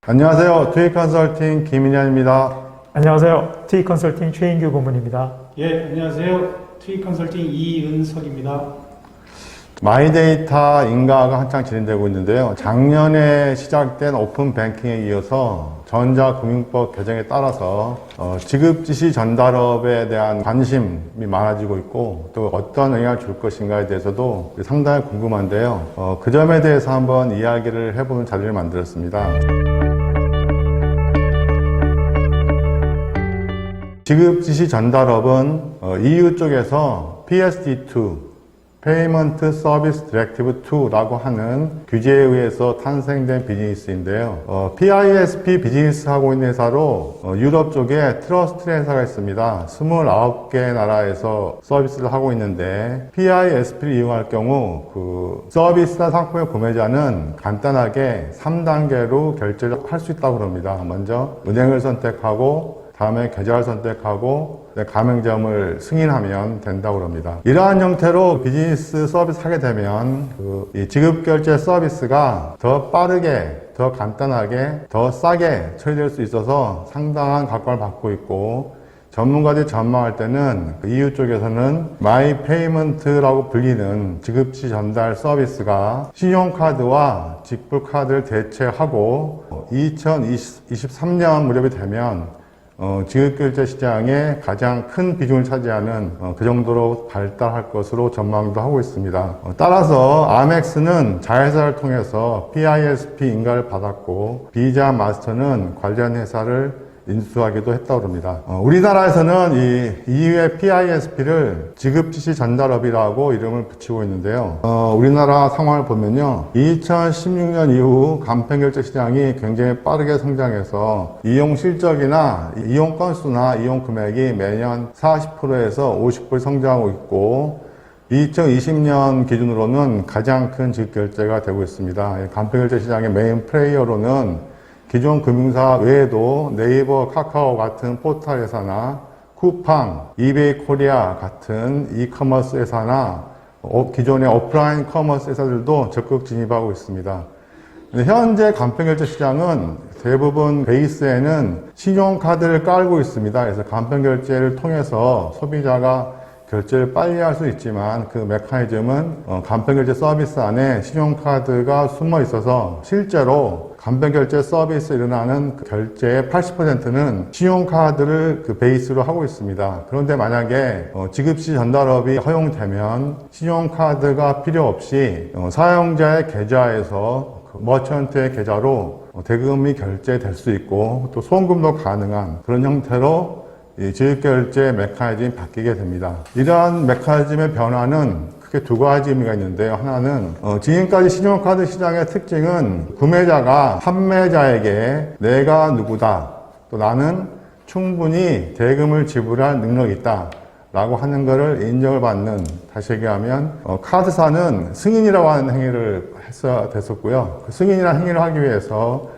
안녕하세요. 투익컨설팅 김인현입니다. 안녕하세요. 투익컨설팅 최인규 고문입니다. 예, 안녕하세요. 투익컨설팅 이은석입니다. 마이데이터 인가가 한창 진행되고 있는데요. 작년에 시작된 오픈 뱅킹에 이어서 전자금융법 개정에 따라서 지급지시 전달업에 대한 관심이 많아지고 있고 또 어떤 영향을 줄 것인가에 대해서도 상당히 궁금한데요. 그 점에 대해서 한번 이야기를 해보는 자리를 만들었습니다. 지급지시 전달업은 EU 쪽에서 PSD2 Payment Service Directive 2라고 하는 규제에 의해서 탄생된 비즈니스인데요. PISP 비즈니스 하고 있는 회사로 유럽 쪽에 트러스트 회사가 있습니다. 29개 나라에서 서비스를 하고 있는데 PISP를 이용할 경우 그 서비스나 상품의 구매자는 간단하게 3단계로 결제를 할 수 있다고 합니다. 먼저 은행을 선택하고 다음에 계좌를 선택하고 가맹점을 승인하면 된다고 합니다. 이러한 형태로 비즈니스 서비스 하게 되면 이 지급결제 서비스가 더 빠르게, 더 간단하게, 더 싸게 처리될 수 있어서 상당한 각광을 받고 있고 전문가들이 전망할 때는 EU 쪽에서는 마이페이먼트라고 불리는 지급지 전달 서비스가 신용카드와 직불카드를 대체하고 2023년 무렵이 되면 지급결제 시장의 가장 큰 비중을 차지하는 그 정도로 발달할 것으로 전망도 하고 있습니다. 따라서 아멕스는 자회사를 통해서 PISP 인가를 받았고 비자 마스터는 관련 회사를 인수하기도 했다고 합니다. 우리나라에서는 이 EU의 PISP를 지급지시 전달업이라고 이름을 붙이고 있는데요. 우리나라 상황을 보면요. 2016년 이후 간편결제 시장이 굉장히 빠르게 성장해서 이용 실적이나 이용 건수나 이용 금액이 매년 40%에서 50% 성장하고 있고 2020년 기준으로는 가장 큰 지급결제가 되고 있습니다. 간편결제 시장의 메인 플레이어로는 기존 금융사 외에도 네이버, 카카오 같은 포털 회사나 쿠팡, 이베이 코리아 같은 이커머스 회사나 기존의 오프라인 커머스 회사들도 적극 진입하고 있습니다. 현재 간편결제 시장은 대부분 베이스에는 신용카드를 깔고 있습니다. 그래서 간편결제를 통해서 소비자가 결제를 빨리 할 수 있지만 그 메커니즘은 간편결제 서비스 안에 신용카드가 숨어 있어서 실제로 간편결제 서비스에 일어나는 결제의 80%는 신용카드를 그 베이스로 하고 있습니다. 그런데 만약에 지급시 전달업이 허용되면 신용카드가 필요 없이 사용자의 계좌에서 머천트의 계좌로 대금이 결제될 수 있고 또 송금도 가능한 그런 형태로 이 지급결제 메커니즘이 바뀌게 됩니다. 이러한 메커니즘의 변화는 크게 두 가지 의미가 있는데요. 하나는 지금까지 신용카드 시장의 특징은 구매자가 판매자에게 내가 누구다, 또 나는 충분히 대금을 지불할 능력이 있다 라고 하는 것을 인정을 받는, 다시 얘기하면 카드사는 승인이라고 하는 행위를 했어야 됐었고요. 그 승인이라는 행위를 하기 위해서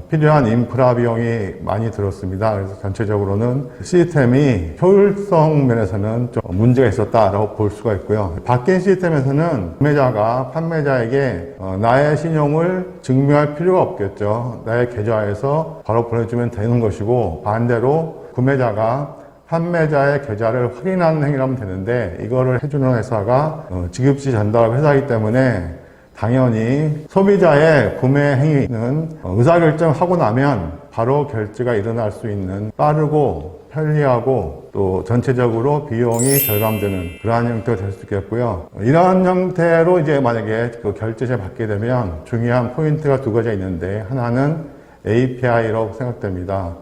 필요한 인프라 비용이 많이 들었습니다. 그래서 전체적으로는 시스템이 효율성 면에서는 좀 문제가 있었다라고 볼 수가 있고요. 바뀐 시스템에서는 구매자가 판매자에게 나의 신용을 증명할 필요가 없겠죠. 나의 계좌에서 바로 보내주면 되는 것이고, 반대로 구매자가 판매자의 계좌를 확인하는 행위를 하면 되는데, 이거를 해주는 회사가 지급시 전달 회사이기 때문에 당연히 소비자의 구매 행위는 의사결정하고 나면 바로 결제가 일어날 수 있는 빠르고 편리하고 또 전체적으로 비용이 절감되는 그러한 형태가 될 수 있겠고요. 이러한 형태로 이제 만약에 그 결제를 받게 되면 중요한 포인트가 두 가지가 있는데, 하나는 API라고 생각됩니다.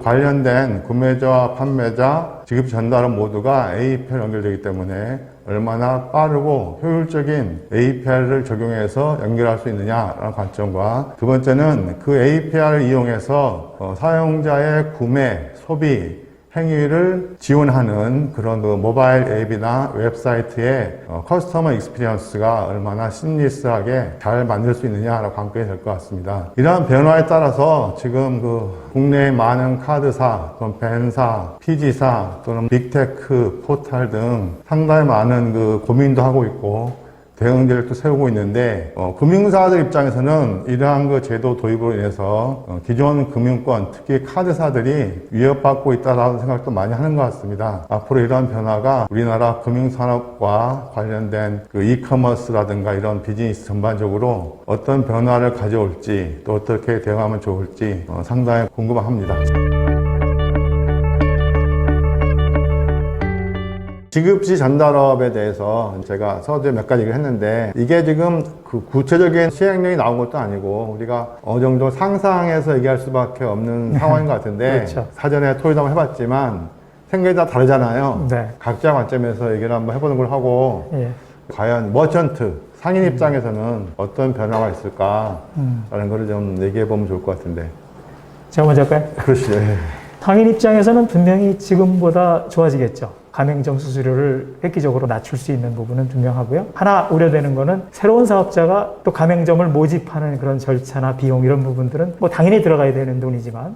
관련된 구매자와 판매자, 지급 전달은 모두가 API로 연결되기 때문에 얼마나 빠르고 효율적인 API를 적용해서 연결할 수 있느냐라는 관점과, 두 번째는 그 API를 이용해서 사용자의 구매, 소비, 행위를 지원하는 그런 모바일 앱이나 웹사이트의 커스터머 익스피리언스가 얼마나 심리스하게 잘 만들 수 있느냐라고 관건이 될 것 같습니다. 이러한 변화에 따라서 지금 국내의 많은 카드사, 또는 벤사, PG사, 또는 빅테크, 포탈 등 상당히 많은 고민도 하고 있고, 대응 계획도 세우고 있는데 금융사들 입장에서는 이러한 그 제도 도입으로 인해서 기존 금융권, 특히 카드사들이 위협받고 있다는 생각도 많이 하는 것 같습니다. 앞으로 이러한 변화가 우리나라 금융산업과 관련된 그 이커머스라든가 이런 비즈니스 전반적으로 어떤 변화를 가져올지 또 어떻게 대응하면 좋을지 상당히 궁금합니다. 지급시 전달업에 대해서 제가 서두에 몇 가지 얘기를 했는데 이게 지금 그 구체적인 시행령이 나온 것도 아니고 우리가 어느 정도 상상해서 얘기할 수밖에 없는 상황인 것 같은데 그렇죠. 사전에 토의도 한번 해봤지만 생각이 다 다르잖아요. 네. 각자 관점에서 얘기를 한번 해보는 걸 하고 예. 과연 머천트, 상인 입장에서는 어떤 변화가 있을까라는 거를 좀 얘기해 보면 좋을 것 같은데. 제가 먼저 할까요? 그렇죠. 상인 입장에서는 분명히 지금보다 좋아지겠죠. 가맹점 수수료를 획기적으로 낮출 수 있는 부분은 분명하고요. 하나 우려되는 거는 새로운 사업자가 또 가맹점을 모집하는 그런 절차나 비용 이런 부분들은 뭐 당연히 들어가야 되는 돈이지만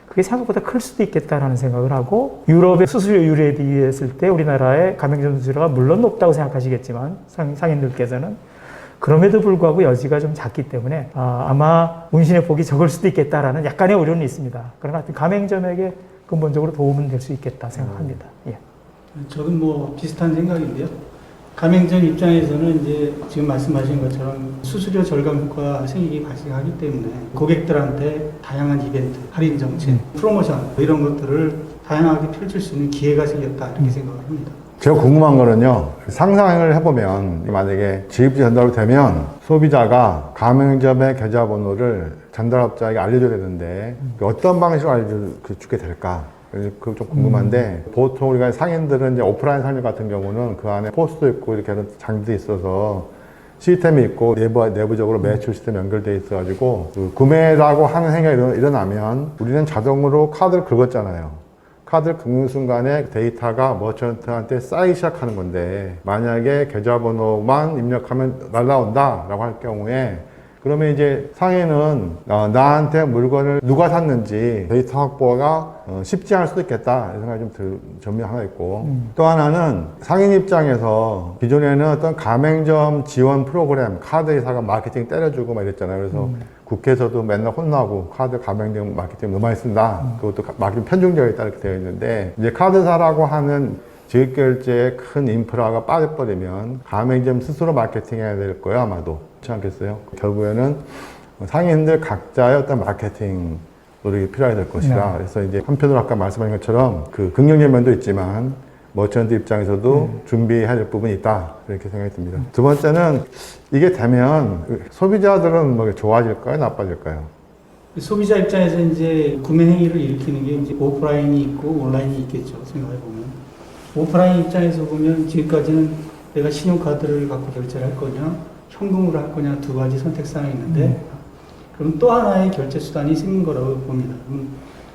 그게 생각보다 클 수도 있겠다라는 생각을 하고 유럽의 수수료율에 비했을 때 우리나라의 가맹점 수수료가 물론 높다고 생각하시겠지만 상인들께서는 그럼에도 불구하고 여지가 좀 작기 때문에 아마 운신의 폭이 적을 수도 있겠다라는 약간의 우려는 있습니다. 그러나 하여튼 가맹점에게 근본적으로 도움은 될 수 있겠다 생각합니다. 예. 저도 뭐 비슷한 생각인데요. 가맹점 입장에서는 이제 지금 말씀하신 것처럼 수수료 절감 효과가 생기기 발생하기 때문에 고객들한테 다양한 이벤트, 할인 정책, 프로모션 이런 것들을 다양하게 펼칠 수 있는 기회가 생겼다 이렇게 생각을 합니다. 제가 궁금한 거는요, 상상을 해보면, 만약에 지급지 전달이 되면 소비자가 가맹점의 계좌번호를 전달업자에게 알려줘야 되는데, 어떤 방식으로 알려주게 될까? 그거 좀 궁금한데, 보통 우리가 상인들은 이제 오프라인 상인 같은 경우는 그 안에 포스도 있고 이렇게 장비도 있어서 시스템이 있고 내부적으로 매출 시스템 연결돼 있어가지고 그 구매라고 하는 행위가 일어나면 우리는 자동으로 카드를 긁었잖아요. 카드를 긁는 순간에 데이터가 머천트한테 쌓이기 시작하는 건데 만약에 계좌번호만 입력하면 날라온다 라고 할 경우에 그러면 이제 상인은 나한테 물건을 누가 샀는지 데이터 확보가 쉽지 않을 수도 있겠다 이런 생각이 좀 점이 하나 있고 또 하나는 상인 입장에서 기존에는 어떤 가맹점 지원 프로그램 카드 회사가 마케팅 때려주고 막 이랬잖아요. 그래서 국회에서도 맨날 혼나고 카드 가맹점 마케팅 너무 많이 쓴다. 그것도 마케팅 편중되어 있다 이렇게 되어 있는데 이제 카드사라고 하는 지급결제의 큰 인프라가 빠져버리면 가맹점 스스로 마케팅해야 될 거예요 아마도. 그렇지 않겠어요? 결국에는 상인들 각자의 어떤 마케팅 노력이 필요하게 될 것이다. 네. 그래서 이제 한편으로 아까 말씀하신 것처럼 그 긍정적인 면도 있지만 머천트 입장에서도 준비해야 될 부분이 있다. 이렇게 생각이 듭니다. 두 번째는 이게 되면 소비자들은 뭐 좋아질까요? 나빠질까요? 소비자 입장에서 이제 구매 행위를 일으키는 게 이제 오프라인이 있고 온라인이 있겠죠. 생각해 보면 오프라인 입장에서 보면 지금까지는 내가 신용카드를 갖고 결제를 할 거냐, 현금으로 할 거냐 두 가지 선택사항이 있는데 그럼 또 하나의 결제 수단이 생긴 거라고 봅니다.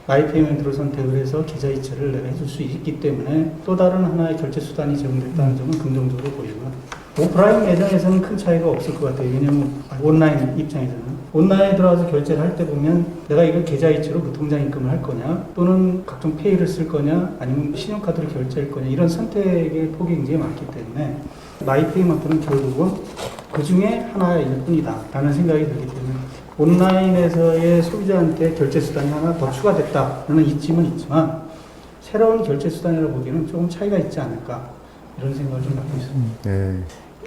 마이페이먼트로 선택을 해서 계좌이체를 내가 해줄 수 있기 때문에 또 다른 하나의 결제 수단이 제공됐다는 점은 긍정적으로 보이고요. 오프라인 매장에서는 큰 차이가 없을 것 같아요. 왜냐하면 온라인 입장에서는 온라인에 들어가서 결제를 할 때 보면 내가 이걸 계좌이체로 무통장 입금을 할 거냐 또는 각종 페이를 쓸 거냐 아니면 신용카드로 결제할 거냐 이런 선택의 폭이 굉장히 많기 때문에 마이페이먼트는 결국은 그 중에 하나일 뿐이다 라는 생각이 들기 때문에 온라인에서의 소비자한테 결제 수단이 하나 더 추가됐다라는 이점은 있지만 새로운 결제 수단이라고 보기에는 조금 차이가 있지 않을까 이런 생각을 좀 갖고 있습니다. 네.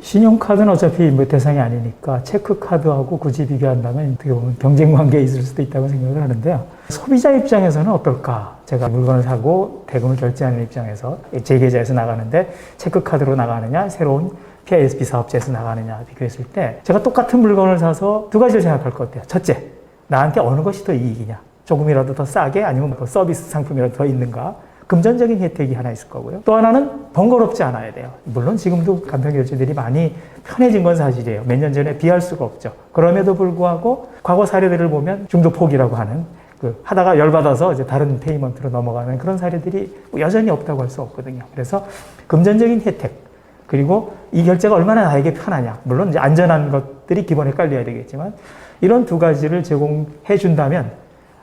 신용카드는 어차피 뭐 대상이 아니니까 체크카드하고 굳이 비교한다면 어떻게 보면 경쟁 관계에 있을 수도 있다고 생각을 하는데요. 소비자 입장에서는 어떨까? 제가 물건을 사고 대금을 결제하는 입장에서 제 계좌에서 나가는데 체크카드로 나가느냐 새로운 PISP 사업자에서 나가느냐 비교했을 때 제가 똑같은 물건을 사서 두 가지를 생각할 것 같아요. 첫째, 나한테 어느 것이 더 이익이냐? 조금이라도 더 싸게 아니면 더 서비스 상품이라도 더 있는가? 금전적인 혜택이 하나 있을 거고요. 또 하나는 번거롭지 않아야 돼요. 물론 지금도 간편 결제들이 많이 편해진 건 사실이에요. 몇 년 전에 비할 수가 없죠. 그럼에도 불구하고 과거 사례들을 보면 중도 포기라고 하는 하다가 열받아서 이제 다른 페이먼트로 넘어가는 그런 사례들이 여전히 없다고 할 수 없거든요. 그래서 금전적인 혜택 그리고 이 결제가 얼마나 나에게 편하냐. 물론 이제 안전한 것들이 기본에 깔려야 되겠지만 이런 두 가지를 제공해 준다면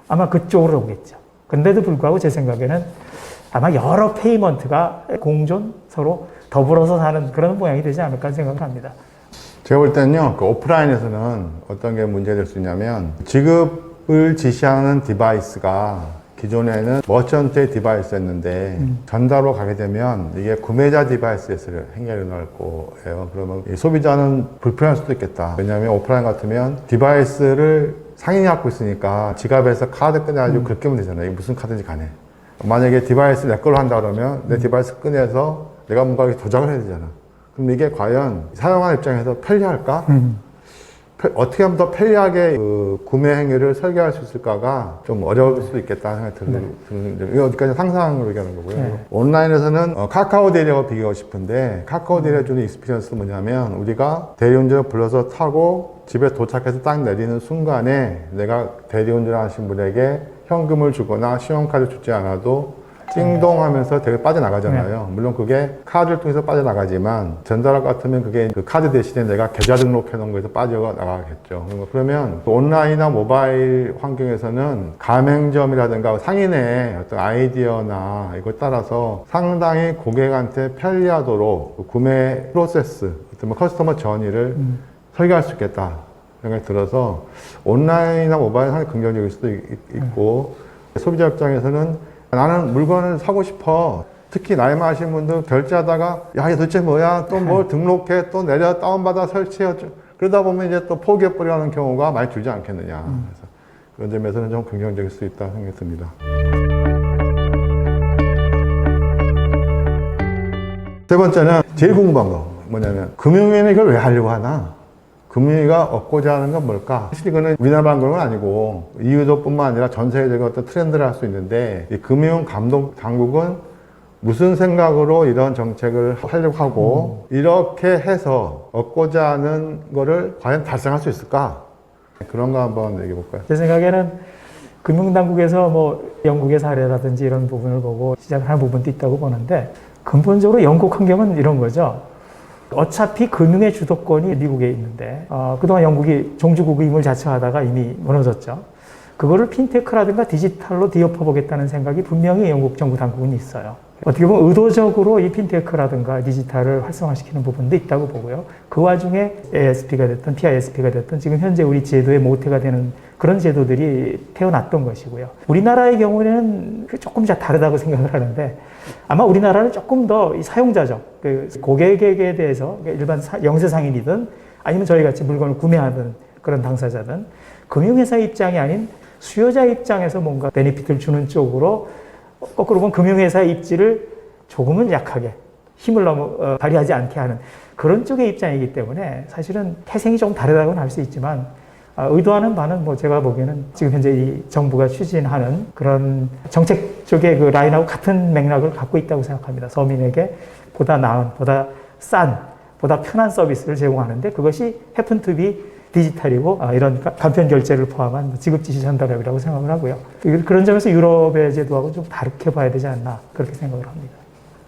아마 그쪽으로 오겠죠. 그런데도 불구하고 제 생각에는 아마 여러 페이먼트가 공존 서로 더불어서 사는 그런 모양이 되지 않을까 생각을 합니다. 제가 볼 때는요, 그 오프라인에서는 어떤 게 문제될 수 있냐면, 지급을 지시하는 디바이스가 기존에는 머천트의 디바이스였는데, 전달로 가게 되면 이게 구매자 디바이스에서 행렬이 날 거예요. 그러면 이 소비자는 불편할 수도 있겠다. 왜냐하면 오프라인 같으면 디바이스를 상인이 갖고 있으니까 지갑에서 카드 꺼내가지고 그렇게 하면 되잖아요. 이게 무슨 카드인지 간에. 만약에 디바이스 내 걸로 한다 그러면 내 디바이스 꺼내서 내가 뭔가 조작을 해야 되잖아. 그럼 이게 과연 사용하는 입장에서 편리할까? 어떻게 하면 더 편리하게 그 구매 행위를 설계할 수 있을까가 좀 어려울 수도 있겠다는 생각이 드는 이거 어디까지 상상으로 얘기하는 거고요. 네. 온라인에서는 카카오 대리하고 비교하고 싶은데 카카오 대리가 주는 익스피리언스는 뭐냐면 우리가 대리운전을 불러서 타고 집에 도착해서 딱 내리는 순간에 내가 대리운전 하신 분에게 현금을 주거나 신용카드 주지 않아도 띵동 하면서 되게 빠져나가잖아요. 물론 그게 카드를 통해서 빠져나가지만 전자락 같으면 그게 그 카드 대신에 내가 계좌 등록해 놓은 거에서 빠져나가겠죠. 그러면 온라인이나 모바일 환경에서는 가맹점이라든가 상인의 어떤 아이디어나 이걸 따라서 상당히 고객한테 편리하도록 그 구매 프로세스, 어떤 커스터머 저니를 설계할 수 있겠다 생각이 들어서 온라인이나 모바일 상당히 긍정적일 수도 있고 소비자 입장에서는 나는 물건을 사고 싶어. 특히 나이 많으신 분들 결제하다가 야 이게 도대체 뭐야? 또 뭘 등록해? 또 내려 다운받아 설치해. 그러다 보면 이제 또 포기해버리는 경우가 많이 줄지 않겠느냐. 그래서 그런 점에서는 좀 긍정적일 수 있다 생각이 듭니다. 세 번째는 제일 궁금한 거 뭐냐면 금융위원회 이걸 왜 하려고 하나? 금융위가 얻고자 하는 건 뭘까? 사실 이거는 우리나라만 그런 건 아니고 이유도뿐만 아니라 전 세계적인 어떤 트렌드를 할 수 있는데 이 금융감독당국은 무슨 생각으로 이런 정책을 하려고 하고 이렇게 해서 얻고자 하는 거를 과연 달성할 수 있을까? 그런 거 한번 얘기해 볼까요? 제 생각에는 금융당국에서 뭐 영국의 사례라든지 이런 부분을 보고 시작을 한 부분도 있다고 보는데 근본적으로 영국 환경은 이런 거죠. 어차피 금융의 주도권이 미국에 있는데 그동안 영국이 종주국임을 자처하다가 이미 무너졌죠. 그거를 핀테크라든가 디지털로 뒤엎어보겠다는 생각이 분명히 영국 정부 당국은 있어요. 어떻게 보면 의도적으로 이 핀테크라든가 디지털을 활성화시키는 부분도 있다고 보고요. 그 와중에 ASP가 됐든 PISP가 됐든 지금 현재 우리 제도의 모태가 되는 그런 제도들이 태어났던 것이고요. 우리나라의 경우에는 조금 다르다고 생각을 하는데 아마 우리나라는 조금 더 이 사용자적, 그 고객에게 대해서 일반 영세상인이든 아니면 저희 같이 물건을 구매하는 그런 당사자든 금융회사 입장이 아닌 수요자 입장에서 뭔가 베네핏을 주는 쪽으로 거꾸로 보면 금융회사의 입지를 조금은 약하게 힘을 너무 발휘하지 않게 하는 그런 쪽의 입장이기 때문에 사실은 태생이 좀 다르다고는 할 수 있지만 의도하는 바는 뭐 제가 보기에는 지금 현재 이 정부가 추진하는 그런 정책 쪽의 그 라인하고 같은 맥락을 갖고 있다고 생각합니다. 서민에게 보다 나은, 보다 싼, 보다 편한 서비스를 제공하는데 그것이 happen to be 디지털이고 이런 간편 결제를 포함한 지급 지시 전달앱이라고 생각을 하고요. 그런 점에서 유럽의 제도하고 좀 다르게 봐야 되지 않나 그렇게 생각을 합니다.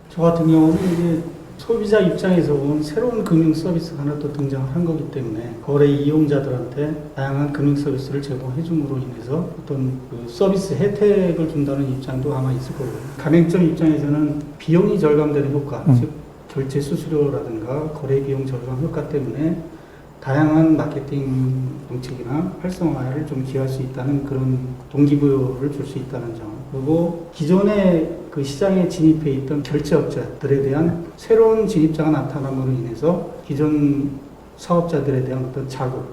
저 같은 경우는 이제 소비자 입장에서 보면 새로운 금융 서비스가 하나 또 등장을 한 거기 때문에 거래 이용자들한테 다양한 금융 서비스를 제공해 줌으로 인해서 어떤 그 서비스 혜택을 준다는 입장도 아마 있을 거고요. 가맹점 입장에서는 비용이 절감되는 효과, 즉 결제 수수료라든가 거래 비용 절감 효과 때문에 다양한 마케팅 정책이나 활성화를 좀 기할 수 있다는 그런 동기부여를 줄 수 있다는 점. 그리고 기존에 그 시장에 진입해 있던 결제업자들에 대한 새로운 진입자가 나타남으로 인해서 기존 사업자들에 대한 어떤 자극,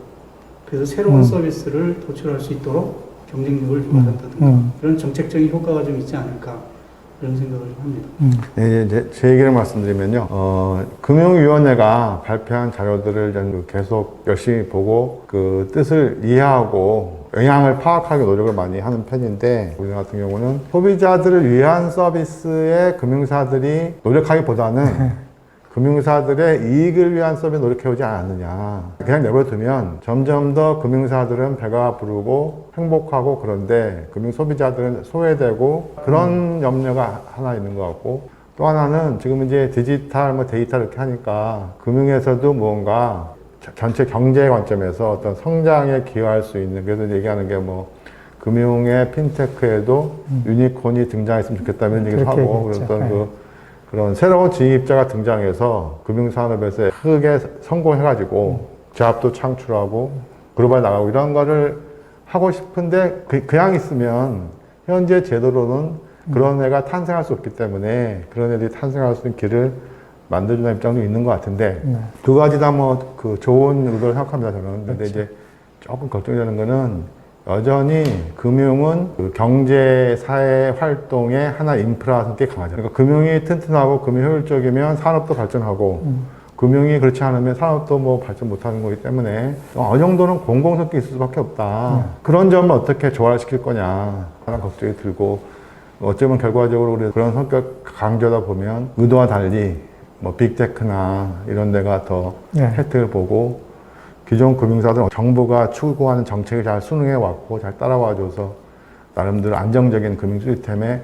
그래서 새로운 서비스를 도출할 수 있도록 경쟁력을 유발한다든가 이런 정책적인 효과가 좀 있지 않을까 이런 생각을 좀 합니다. 네, 이제 제 얘기를 말씀드리면요. 금융위원회가 발표한 자료들을 저는 계속 열심히 보고 그 뜻을 이해하고 영향을 파악하기 노력을 많이 하는 편인데 우리 같은 경우는 소비자들을 위한 서비스에 금융사들이 노력하기보다는 금융사들의 이익을 위한 서비스 노력해오지 않았느냐. 그냥 내버려두면 점점 더 금융사들은 배가 부르고 행복하고 그런데 금융소비자들은 소외되고 그런 염려가 하나 있는 것 같고 또 하나는 지금 이제 디지털, 데이터 이렇게 하니까 금융에서도 뭔가 전체 경제 관점에서 어떤 성장에 기여할 수 있는 그래서 얘기하는 게 금융의 핀테크에도 유니콘이 등장했으면 좋겠다는 얘기를 하고 그래서 그런 새로운 진입자가 등장해서 금융산업에서 크게 성공해가지고 잡도 창출하고 글로벌 나가고 이런 거를 하고 싶은데 그냥 있으면 현재 제도로는 그런 애가 탄생할 수 없기 때문에 그런 애들이 탄생할 수 있는 길을 만들어주는 입장도 있는 것 같은데 두 가지 다 뭐 그 좋은 의도를 생각합니다 저는. 근데 이제 조금 걱정되는 거는 여전히 금융은 그 경제 사회 활동의 하나 인프라 성격이 강하죠. 그러니까 금융이 튼튼하고 금융 효율적이면 산업도 발전하고 금융이 그렇지 않으면 산업도 뭐 발전 못하는 거기 때문에 어느 정도는 공공 성격이 있을 수밖에 없다. 그런 점을 어떻게 조화시킬 거냐 하는 걱정이 들고 어쩌면 결과적으로 그런 성격 강조하다 보면 의도와 달리 뭐 빅테크나 이런 데가 더 혜택을 보고 기존 금융사들은 정부가 추구하는 정책을 잘 순응해 왔고 잘 따라와줘서 나름대로 안정적인 금융 시스템에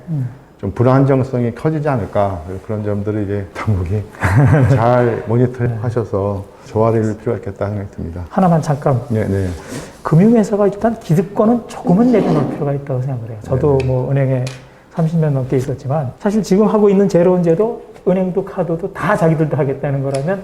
좀 불안정성이 커지지 않을까 그런 점들을 이제 당국이 잘 모니터하셔서 조화를 이룰 필요가 있겠다 생각이 듭니다. 하나만 잠깐. 네. 금융회사가 일단 기득권은 조금은 내려놓을 필요가 있다고 생각을 해요. 저도 뭐 은행에 30년 넘게 있었지만 사실 지금 하고 있는 제로원 제도 은행도 카드도 다 자기들도 하겠다는 거라면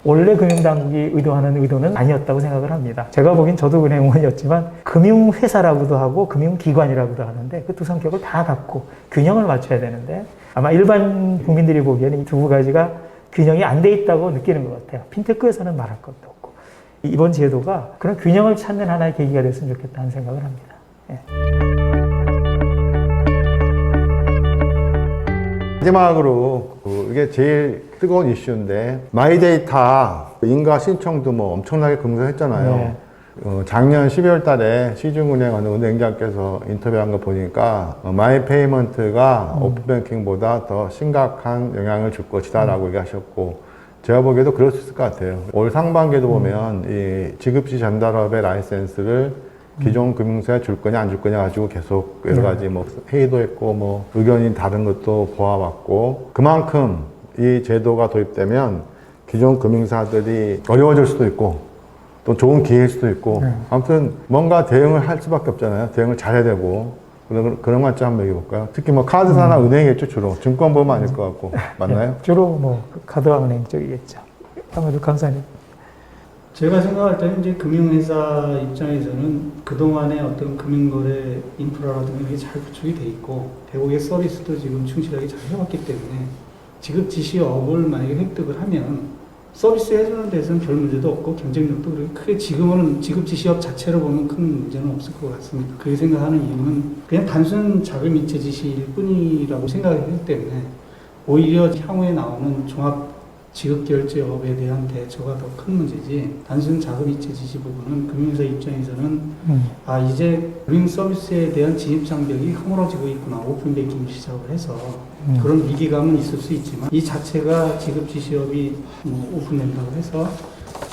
원래 금융당국이 의도하는 의도는 아니었다고 생각을 합니다. 제가 보기엔 저도 은행원이었지만 금융회사라고도 하고 금융기관이라고도 하는데 그 두 성격을 다 갖고 균형을 맞춰야 되는데 아마 일반 국민들이 보기에는 이 두 가지가 균형이 안 돼 있다고 느끼는 것 같아요. 핀테크에서는 말할 것도 없고 이번 제도가 그런 균형을 찾는 하나의 계기가 됐으면 좋겠다는 생각을 합니다. 예. 마지막으로 이게 제일 뜨거운 이슈인데 마이데이터 인가 신청도 뭐 엄청나게 금성했잖아요. 네. 작년 12월 달에 시중은행 어느 은행장께서 인터뷰한 거 보니까 마이페이먼트가 오픈뱅킹보다 더 심각한 영향을 줄 것이다 라고 얘기하셨고 제가 보기에도 그럴 수 있을 것 같아요. 올 상반기에도 보면 이 지급시 전달업의 라이센스를 기존 금융사에 줄 거냐 안 줄 거냐 가지고 계속 여러 가지 뭐 회의도 했고 뭐 의견이 다른 것도 보아왔고 그만큼 이 제도가 도입되면 기존 금융사들이 어려워질 수도 있고 또 좋은 기회일 수도 있고 아무튼 뭔가 대응을 할 수밖에 없잖아요. 대응을 잘해야 되고 그런 관점 한번 얘기해볼까요? 특히 뭐 카드사나 은행이겠죠 주로 증권보험은 아닐 것 같고 맞나요? 네, 주로 뭐 카드와 은행 쪽이겠죠. 아무래도 강사님. 제가 생각할 때는 이제 금융회사 입장에서는 그동안의 어떤 금융거래 인프라라든가 이게 잘 구축이 돼 있고 대국의 서비스도 지금 충실하게 잘 해왔기 때문에 지급 지시업을 만약에 획득을 하면 서비스 해주는 데서는 별 문제도 없고 경쟁력도 그렇게 크게 지금은 지급 지시업 자체로 보면 큰 문제는 없을 것 같습니다. 그렇게 생각하는 이유는 그냥 단순 자금 이체 지시일 뿐이라고 생각했기 때문에 오히려 향후에 나오는 종합 지급결제업에 대한 대처가 더 큰 문제지 단순 자금 이체 지시 부분은 금융회사 입장에서는 이제 금융 서비스에 대한 진입 장벽이 허물어지고 있구나 오픈뱅킹 시작을 해서 그런 위기감은 있을 수 있지만 이 자체가 지급 지시업이 뭐 오픈된다고 해서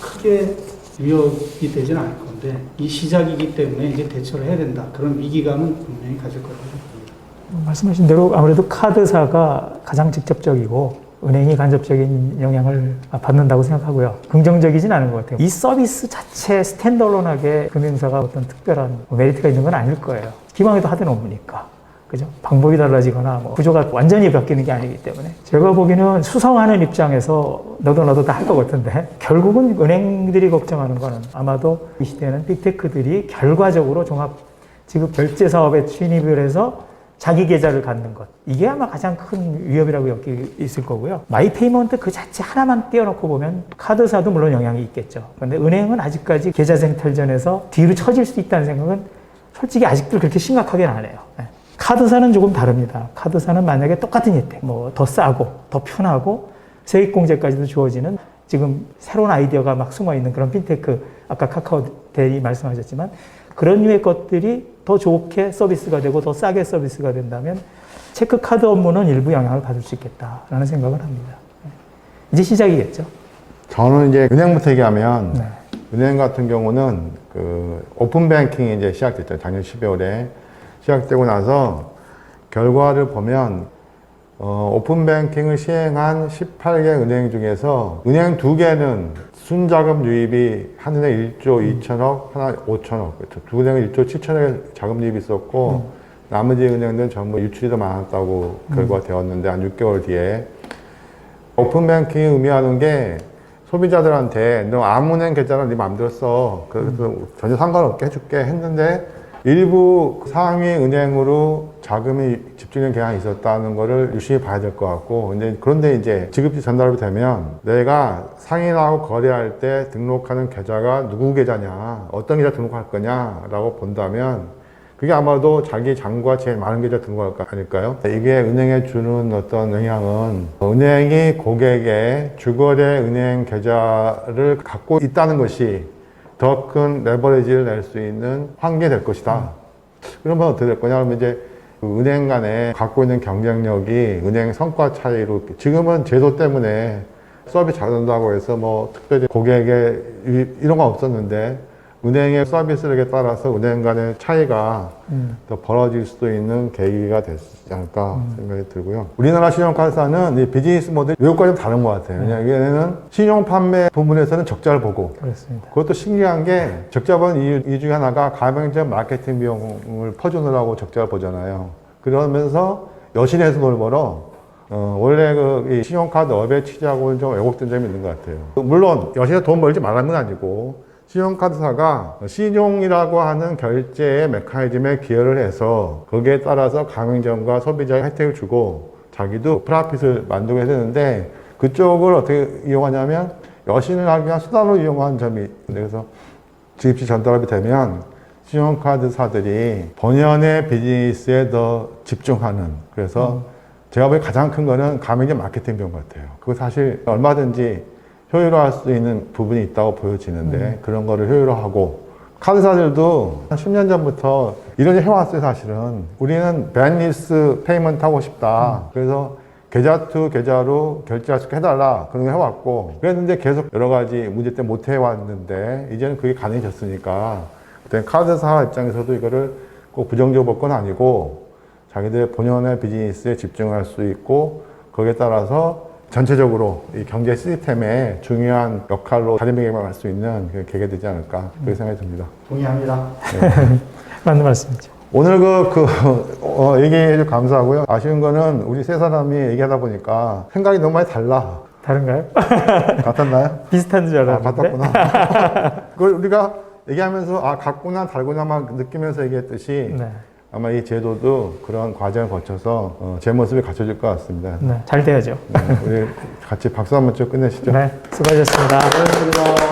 크게 위협이 되지는 않을 건데 이 시작이기 때문에 이제 대처를 해야 된다 그런 위기감은 분명히 가질 거라고 생각합니다. 말씀하신 대로 아무래도 카드사가 가장 직접적이고 은행이 간접적인 영향을 받는다고 생각하고요. 긍정적이진 않은 것 같아요. 이 서비스 자체 스탠드얼론하게 금융사가 어떤 특별한 메리트가 있는 건 아닐 거예요. 기왕에도 하던 업무니까. 그죠? 방법이 달라지거나 뭐 구조가 완전히 바뀌는 게 아니기 때문에. 제가 보기에는 수성하는 입장에서 너도 다 할 것 같은데 결국은 은행들이 걱정하는 거는 아마도 이 시대에는 빅테크들이 결과적으로 종합 지급 결제 사업에 진입을 해서 자기 계좌를 갖는 것. 이게 아마 가장 큰 위협이라고 여기 있을 거고요. 마이페이먼트 그 자체 하나만 떼어놓고 보면 카드사도 물론 영향이 있겠죠. 그런데 은행은 아직까지 계좌생 탈전에서 뒤로 처질 수 있다는 생각은 솔직히 아직도 그렇게 심각하게는 안 해요. 카드사는 조금 다릅니다. 카드사는 만약에 똑같은 혜택, 뭐 더 싸고 더 편하고 세액공제까지도 주어지는 지금 새로운 아이디어가 막 숨어있는 그런 핀테크, 아까 카카오데이 말씀하셨지만 그런 류의 것들이 더 좋게 서비스가 되고 더 싸게 서비스가 된다면 체크카드 업무는 일부 영향을 받을 수 있겠다라는 생각을 합니다. 이제 시작이겠죠. 저는 이제 은행부터 얘기하면 은행 같은 경우는 그 오픈뱅킹이 이제 시작됐죠. 작년 12월에 시작되고 나서 결과를 보면 오픈뱅킹을 시행한 18개 은행 중에서 은행 2개는 순자금 유입이 한 은행 1조 2천억, 하나 5천억. 두 은행은 1조 7천억의 자금 유입이 있었고 나머지 은행들은 전부 유출이 더 많았다고 결과가 되었는데 한 6개월 뒤에 오픈뱅킹이 의미하는 게 소비자들한테 너 아무은행 계좌는 네 마음대로 써. 그래서 전혀 상관없게 해줄게 했는데 일부 상위 은행으로 자금이 집중된 경향이 있었다는 거를 유심히 봐야 될 것 같고, 근데 그런데 이제 지급지 전달이 되면 내가 상인하고 거래할 때 등록하는 계좌가 누구 계좌냐, 어떤 계좌 등록할 거냐라고 본다면 그게 아마도 자기 잔고가 제일 많은 계좌 등록할 거 아닐까요? 이게 은행에 주는 어떤 영향은 은행이 고객의 주거래 은행 계좌를 갖고 있다는 것이 더 큰 레버리지를 낼 수 있는 환경이 될 것이다. 그러면 어떻게 될 거냐? 그러면 이제 그 은행 간에 갖고 있는 경쟁력이 은행 성과 차이로, 지금은 제도 때문에 서비스 잘 된다고 해서 뭐 특별히 고객의 이런 건 없었는데 은행의 서비스력에 따라서 은행 간의 차이가 더 벌어질 수도 있는 계기가 되지 않을까 생각이 들고요. 우리나라 신용카드사는 이 비즈니스 모델이 외국과 좀 다른 것 같아요. 왜냐하면 얘네는 신용 판매 부분에서는 적자를 보고, 그렇습니다. 그것도 신기한 게 적자 본 이유 중에 하나가 가맹점 마케팅 비용을 퍼주느라고 적자를 보잖아요. 그러면서 여신에서 돈을 벌어. 원래 이 신용카드 업의 취지하고는 좀 왜곡된 점이 있는 것 같아요. 물론 여신에서 돈 벌지 말라는 건 아니고 신용카드사가 신용이라고 하는 결제의 메커니즘에 기여를 해서 거기에 따라서 가맹점과 소비자에 혜택을 주고 자기도 프라핏을 만들게 되는데, 그쪽을 어떻게 이용하냐면 여신을 하기 위한 수단으로 이용하는 점이 있는데, 그래서 지급지 전달이 되면 신용카드사들이 본연의 비즈니스에 더 집중하는, 그래서 제가 보기엔 가장 큰 거는 가맹점 마케팅 비용 같아요. 그거 사실 얼마든지 효율화할 수 있는 부분이 있다고 보여지는데 그런 거를 효율화하고, 카드사들도 한 10년 전부터 이런 일 해왔어요. 사실은 우리는 밴리스 페이먼트 하고 싶다. 그래서 계좌 투 계좌로 결제할 수 있게 해달라, 그런 거 해왔고, 그랬는데 계속 여러 가지 문제 때문에 못 해왔는데 이제는 그게 가능해졌으니까 그때 카드사 입장에서도 이거를 꼭 부정적으로 볼 건 아니고 자기들 본연의 비즈니스에 집중할 수 있고, 거기에 따라서 전체적으로 이 경제 시스템의 중요한 역할로 자리매김할 수 있는 그 계기가 되지 않을까, 그렇게 생각이 듭니다. 동의합니다. 맞는 말씀이죠. 오늘 얘기해 주셔서 감사하고요. 아쉬운 거는 우리 세 사람이 얘기하다 보니까 생각이 너무 많이 달라. 다른가요? 같았나요? 비슷한 줄 알았는데. 같았구나. 그걸 우리가 얘기하면서 같구나 다르구나만 느끼면서 얘기했듯이 네. 아마 이 제도도 그런 과정을 거쳐서 제 모습을 갖춰줄 것 같습니다. 네, 잘 돼야죠. 우리 같이 박수 한번 쭉 끝내시죠. 네, 수고하셨습니다. 고맙습니다.